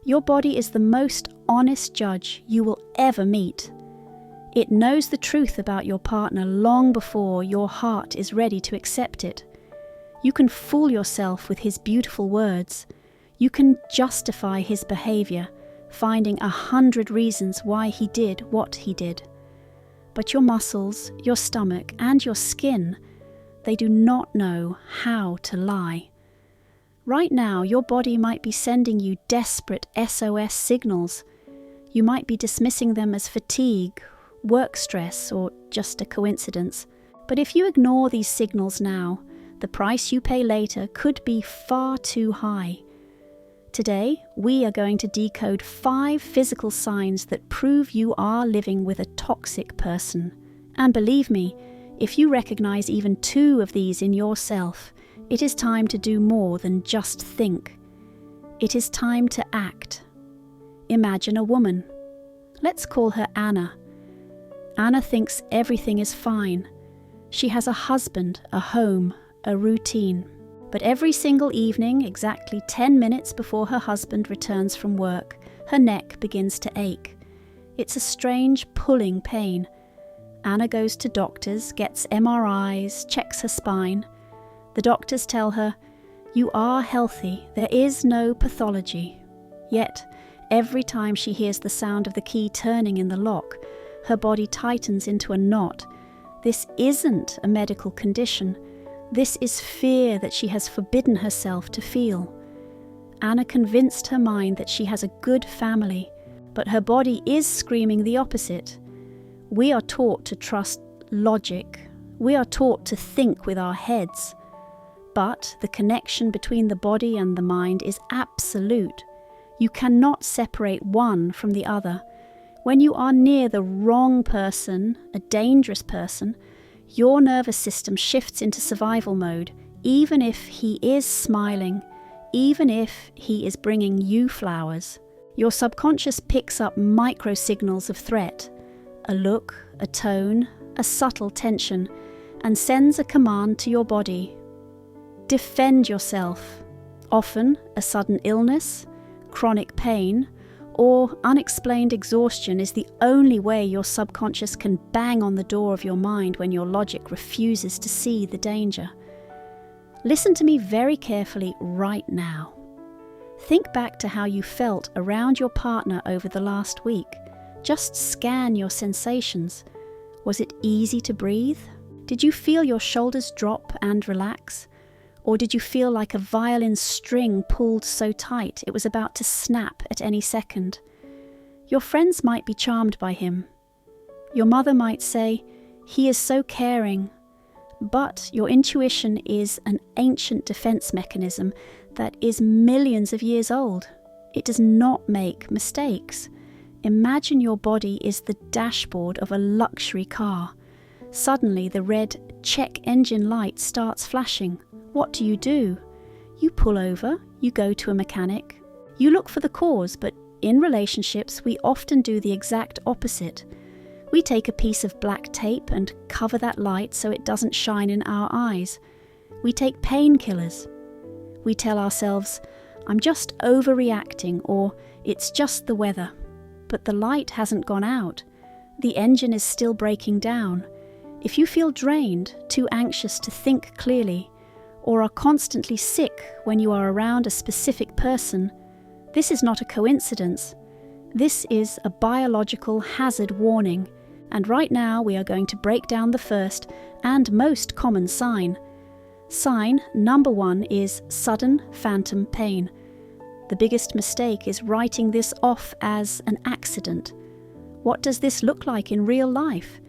Your body is the most honest judge you will ever meet. It knows the truth about your partner long before your heart is ready to accept it. You can fool yourself with his beautiful words. You can justify his behavior, finding 100 reasons why he did what he did. But your muscles, your stomach, and your skin, they do not know how to lie. Right now, your body might be sending you desperate SOS signals. You might be dismissing them as fatigue, work stress, or just a coincidence. But if you ignore these signals now, the price you pay later could be far too high. Today, we are going to decode 5 physical signs that prove you are living with a toxic person. And believe me, if you recognize even 2 of these in yourself, it is time to do more than just think. It is time to act. Imagine a woman. Let's call her Anna. Anna thinks everything is fine. She has a husband, a home, a routine. But every single evening, exactly 10 minutes before her husband returns from work, her neck begins to ache. It's a strange pulling pain. Anna goes to doctors, gets MRIs, checks her spine. The doctors tell her, "You are healthy, there is no pathology." Yet, every time she hears the sound of the key turning in the lock, her body tightens into a knot. This isn't a medical condition. This is fear that she has forbidden herself to feel. Anna convinced her mind that she has a good family, but her body is screaming the opposite. We are taught to trust logic. We are taught to think with our heads. But the connection between the body and the mind is absolute. You cannot separate one from the other. When you are near the wrong person, a dangerous person, your nervous system shifts into survival mode, even if he is smiling, even if he is bringing you flowers. Your subconscious picks up micro-signals of threat, a look, a tone, a subtle tension, and sends a command to your body. Defend yourself. Often, a sudden illness, chronic pain, or unexplained exhaustion is the only way your subconscious can bang on the door of your mind when your logic refuses to see the danger. Listen to me very carefully right now. Think back to how you felt around your partner over the last week. Just scan your sensations. Was it easy to breathe? Did you feel your shoulders drop and relax? Or did you feel like a violin string pulled so tight it was about to snap at any second? Your friends might be charmed by him. Your mother might say, "He is so caring." But your intuition is an ancient defense mechanism that is millions of years old. It does not make mistakes. Imagine your body is the dashboard of a luxury car. Suddenly the red check engine light starts flashing. What do? You pull over, you go to a mechanic, you look for the cause, but in relationships we often do the exact opposite. We take a piece of black tape and cover that light so it doesn't shine in our eyes. We take painkillers. We tell ourselves, "I'm just overreacting," or "It's just the weather." But the light hasn't gone out. The engine is still breaking down. If you feel drained, too anxious to think clearly, or are constantly sick when you are around a specific person, this is not a coincidence. This is a biological hazard warning, and right now we are going to break down the first and most common sign. Sign number 1 is sudden phantom pain. The biggest mistake is writing this off as an accident. What does this look like in real life?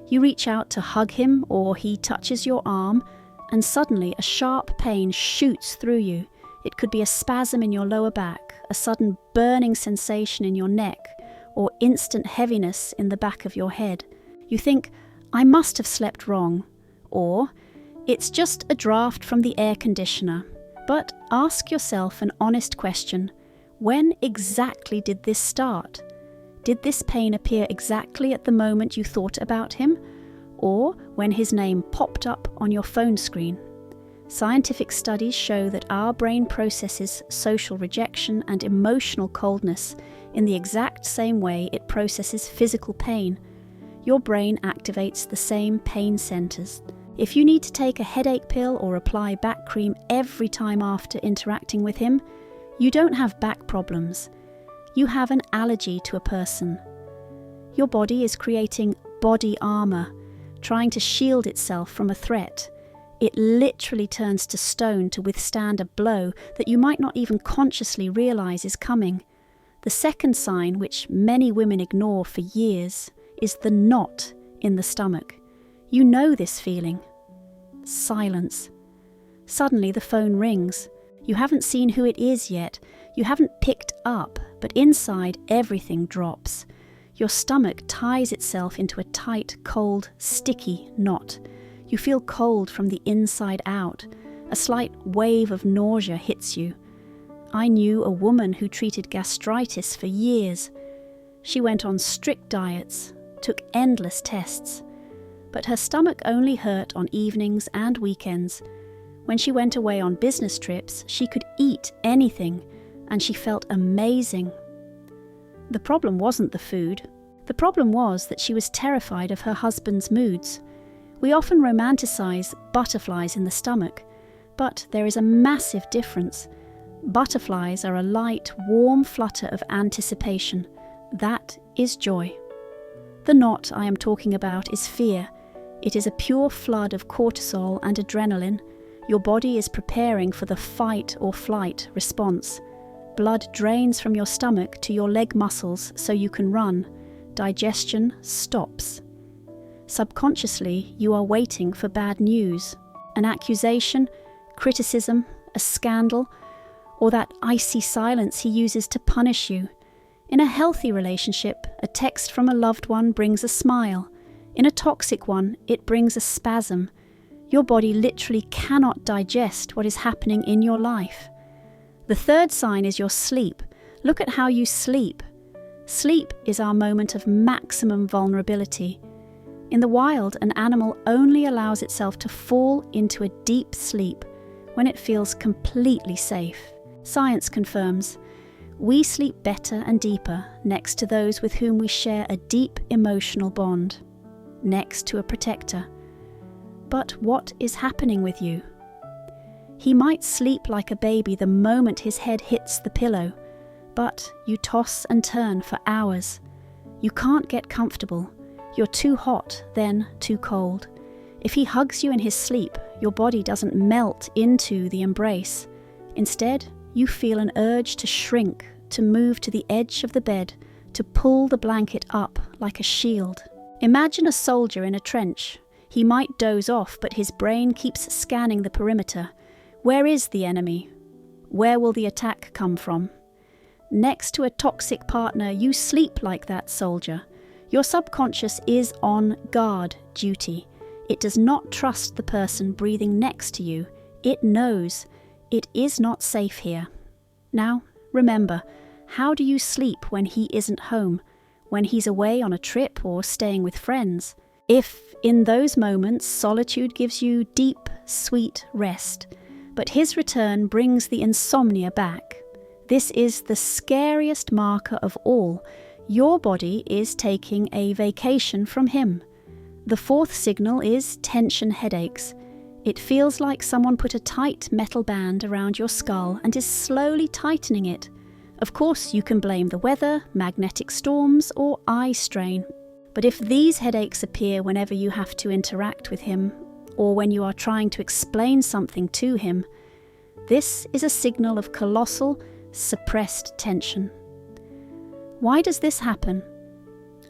You reach out to hug him, or he touches your arm, and suddenly a sharp pain shoots through you. It could be a spasm in your lower back, a sudden burning sensation in your neck, or instant heaviness in the back of your head. You think, "I must have slept wrong," or "It's just a draft from the air conditioner." But ask yourself an honest question. When exactly did this start? Did this pain appear exactly at the moment you thought about him, or when his name popped up on your phone screen? Scientific studies show that our brain processes social rejection and emotional coldness in the exact same way it processes physical pain. Your brain activates the same pain centers. If you need to take a headache pill or apply back cream every time after interacting with him, you don't have back problems. You have an allergy to a person. Your body is creating body armor, trying to shield itself from a threat. It literally turns to stone to withstand a blow that you might not even consciously realize is coming. The second sign, which many women ignore for years, is the knot in the stomach. You know this feeling. Silence. Suddenly the phone rings. You haven't seen who it is yet. You haven't picked up, but inside everything drops. Your stomach ties itself into a tight, cold, sticky knot. You feel cold from the inside out. A slight wave of nausea hits you. I knew a woman who treated gastritis for years. She went on strict diets, took endless tests, but her stomach only hurt on evenings and weekends. When she went away on business trips, she could eat anything, and she felt amazing. The problem wasn't the food. The problem was that she was terrified of her husband's moods. We often romanticize butterflies in the stomach, but there is a massive difference. Butterflies are a light, warm flutter of anticipation. That is joy. The knot I am talking about is fear. It is a pure flood of cortisol and adrenaline. Your body is preparing for the fight or flight response. Blood drains from your stomach to your leg muscles so you can run. Digestion stops. Subconsciously, you are waiting for bad news, an accusation, criticism, a scandal, or that icy silence he uses to punish you. In a healthy relationship, a text from a loved one brings a smile. In a toxic one, it brings a spasm. Your body literally cannot digest what is happening in your life. The third sign is your sleep. Look at how you sleep. Sleep is our moment of maximum vulnerability. In the wild, an animal only allows itself to fall into a deep sleep when it feels completely safe. Science confirms we sleep better and deeper next to those with whom we share a deep emotional bond, next to a protector. But what is happening with you? He might sleep like a baby the moment his head hits the pillow, but you toss and turn for hours. You can't get comfortable. You're too hot, then too cold. If he hugs you in his sleep, your body doesn't melt into the embrace. Instead, you feel an urge to shrink, to move to the edge of the bed, to pull the blanket up like a shield. Imagine a soldier in a trench. He might doze off, but his brain keeps scanning the perimeter. Where is the enemy? Where will the attack come from? Next to a toxic partner, you sleep like that soldier. Your subconscious is on guard duty. It does not trust the person breathing next to you. It knows it is not safe here. Now, remember, how do you sleep when he isn't home, when he's away on a trip or staying with friends? If, in those moments, solitude gives you deep, sweet rest, but his return brings the insomnia back, this is the scariest marker of all. Your body is taking a vacation from him. The fourth signal is tension headaches. It feels like someone put a tight metal band around your skull and is slowly tightening it. Of course, you can blame the weather, magnetic storms, or eye strain. But if these headaches appear whenever you have to interact with him, or when you are trying to explain something to him, this is a signal of colossal, suppressed tension. Why does this happen?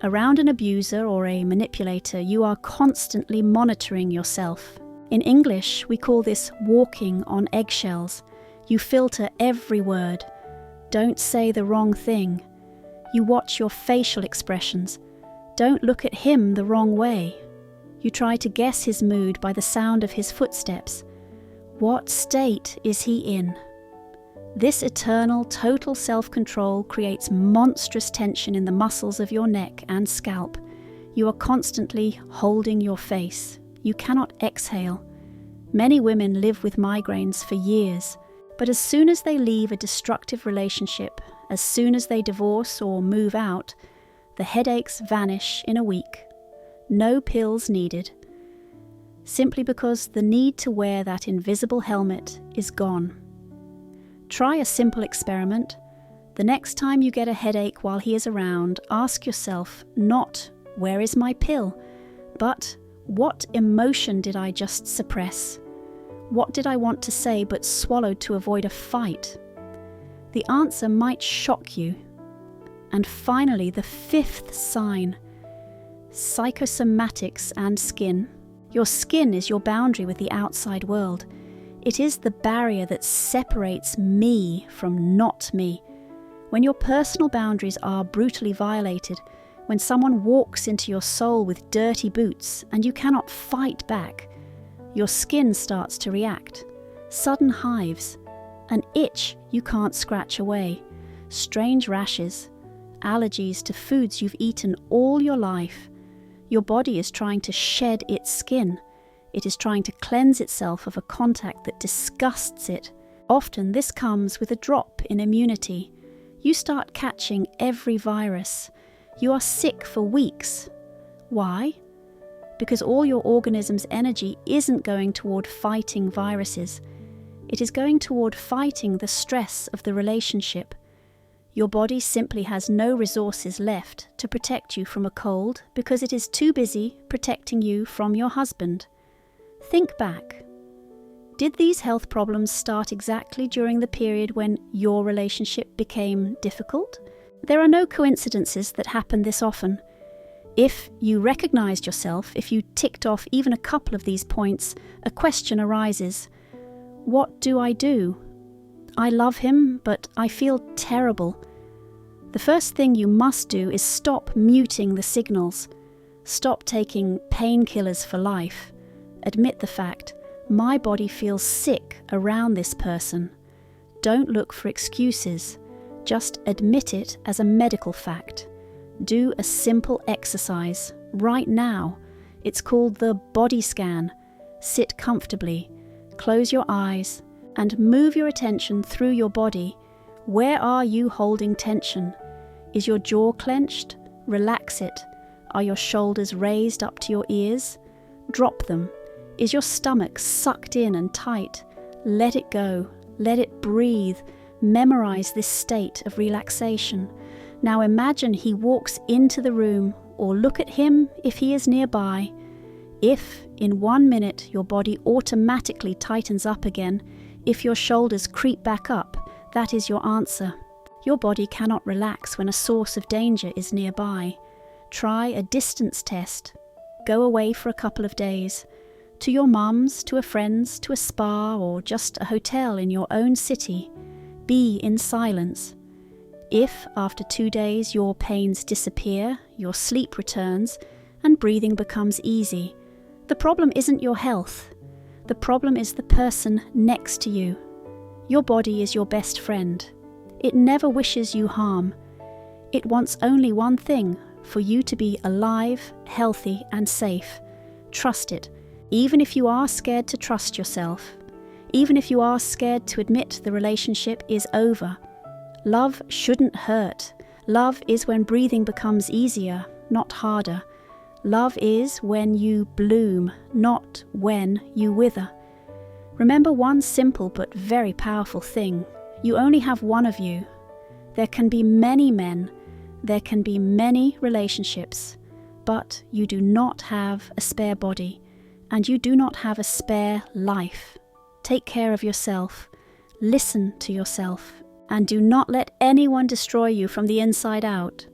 Around an abuser or a manipulator, you are constantly monitoring yourself. In English, we call this walking on eggshells. You filter every word. Don't say the wrong thing. You watch your facial expressions. Don't look at him the wrong way. You try to guess his mood by the sound of his footsteps. What state is he in? This eternal, total self-control creates monstrous tension in the muscles of your neck and scalp. You are constantly holding your face. You cannot exhale. Many women live with migraines for years, but as soon as they leave a destructive relationship, as soon as they divorce or move out, the headaches vanish in a week. No pills needed. Simply because the need to wear that invisible helmet is gone. Try a simple experiment. The next time you get a headache while he is around, ask yourself not, "Where is my pill?" but "What emotion did I just suppress? What did I want to say but swallowed to avoid a fight?" The answer might shock you. And finally, the fifth sign, psychosomatics and skin. Your skin is your boundary with the outside world. It is the barrier that separates me from not me. When your personal boundaries are brutally violated, when someone walks into your soul with dirty boots and you cannot fight back, your skin starts to react. Sudden hives, an itch you can't scratch away, strange rashes, allergies to foods you've eaten all your life. Your body is trying to shed its skin. It is trying to cleanse itself of a contact that disgusts it. Often this comes with a drop in immunity. You start catching every virus. You are sick for weeks. Why? Because all your organism's energy isn't going toward fighting viruses. It is going toward fighting the stress of the relationship. Your body simply has no resources left to protect you from a cold because it is too busy protecting you from your husband. Think back. Did these health problems start exactly during the period when your relationship became difficult? There are no coincidences that happen this often. If you recognized yourself, if you ticked off even a couple of these points, a question arises. What do I do? I love him, but I feel terrible. The first thing you must do is stop muting the signals. Stop taking painkillers for life. Admit the fact, my body feels sick around this person. Don't look for excuses. Just admit it as a medical fact. Do a simple exercise right now. It's called the body scan. Sit comfortably, close your eyes, and move your attention through your body. Where are you holding tension? Is your jaw clenched? Relax it. Are your shoulders raised up to your ears? Drop them. Is your stomach sucked in and tight? Let it go. Let it breathe. Memorize this state of relaxation. Now imagine he walks into the room, or look at him if he is nearby. If, in 1 minute, your body automatically tightens up again, if your shoulders creep back up, that is your answer. Your body cannot relax when a source of danger is nearby. Try a distance test. Go away for a couple of days. To your mum's, to a friend's, to a spa, or just a hotel in your own city. Be in silence. If, after 2 days, your pains disappear, your sleep returns, and breathing becomes easy, the problem isn't your health. The problem is the person next to you. Your body is your best friend. It never wishes you harm. It wants only one thing, for you to be alive, healthy, and safe. Trust it, even if you are scared to trust yourself. Even if you are scared to admit the relationship is over. Love shouldn't hurt. Love is when breathing becomes easier, not harder. Love is when you bloom, not when you wither. Remember one simple but very powerful thing. You only have one of you. There can be many men, there can be many relationships, but you do not have a spare body, and you do not have a spare life. Take care of yourself, listen to yourself, and do not let anyone destroy you from the inside out.